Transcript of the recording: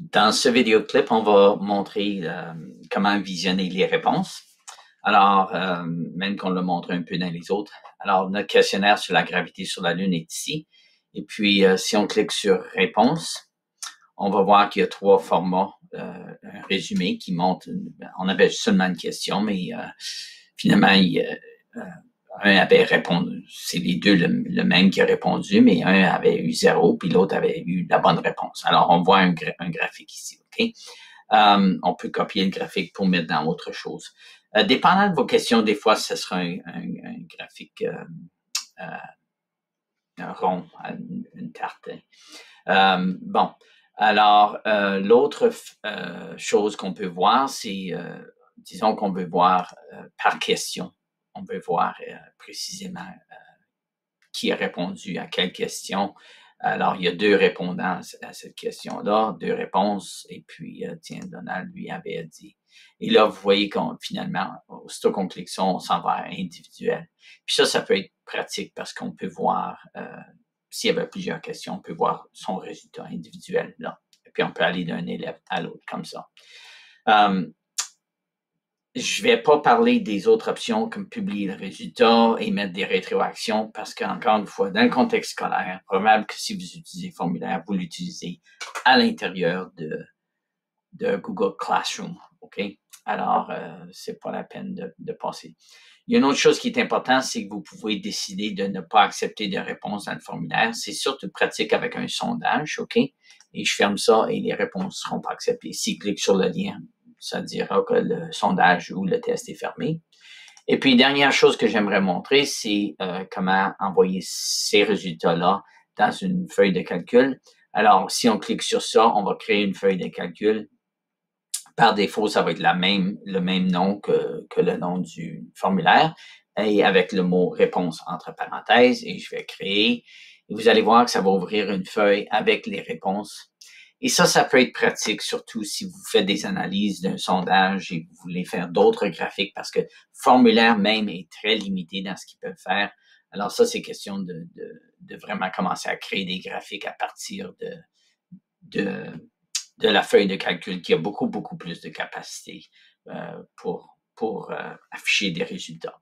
Dans ce vidéoclip, on va montrer comment visionner les réponses. Alors, même qu'on le montre un peu dans les autres. Alors, notre questionnaire sur la gravité sur la Lune est ici. Et puis, si on clique sur Réponses, on va voir qu'il y a trois formats. Un résumé qui montre, on avait seulement une question, mais finalement, un avait répondu, c'est les deux le même qui a répondu, mais un avait eu 0, puis l'autre avait eu la bonne réponse. Alors, on voit un graphique ici, OK? On peut copier le graphique pour mettre dans autre chose. Dépendant de vos questions, des fois, ce sera un graphique un rond, une tarte. Bon, alors, l'autre chose qu'on peut voir, c'est, disons qu'on veut voir par question. On veut voir précisément qui a répondu à quelle question. Alors, il y a deux répondants à cette question-là, deux réponses, et puis, tiens, Donald lui avait dit. Et là, vous voyez qu'on finalement, aussitôt qu'on clique ça, on s'en va à individuel. Puis ça peut être pratique parce qu'on peut voir, s'il y avait plusieurs questions, on peut voir son résultat individuel là. Et puis, on peut aller d'un élève à l'autre comme ça. Je vais pas parler des autres options comme publier le résultat et mettre des rétroactions parce qu'encore une fois, dans le contexte scolaire, probable que si vous utilisez formulaire, vous l'utilisez à l'intérieur de Google Classroom, OK? Alors, c'est pas la peine de passer. Il y a une autre chose qui est importante, c'est que vous pouvez décider de ne pas accepter de réponse dans le formulaire. C'est surtout pratique avec un sondage, OK? Et je ferme ça et les réponses ne seront pas acceptées. Si je clique sur le lien, ça dira que le sondage ou le test est fermé. Et puis, dernière chose que j'aimerais montrer, c'est comment envoyer ces résultats-là dans une feuille de calcul. Alors, si on clique sur ça, on va créer une feuille de calcul. Par défaut, ça va être le même nom que le nom du formulaire et avec le mot réponse entre parenthèses et je vais créer. Et vous allez voir que ça va ouvrir une feuille avec les réponses. Et ça peut être pratique, surtout si vous faites des analyses d'un sondage et vous voulez faire d'autres graphiques parce que le formulaire même est très limité dans ce qu'il peut faire. Alors ça, c'est question de vraiment commencer à créer des graphiques à partir de la feuille de calcul qui a beaucoup plus de capacité pour afficher des résultats.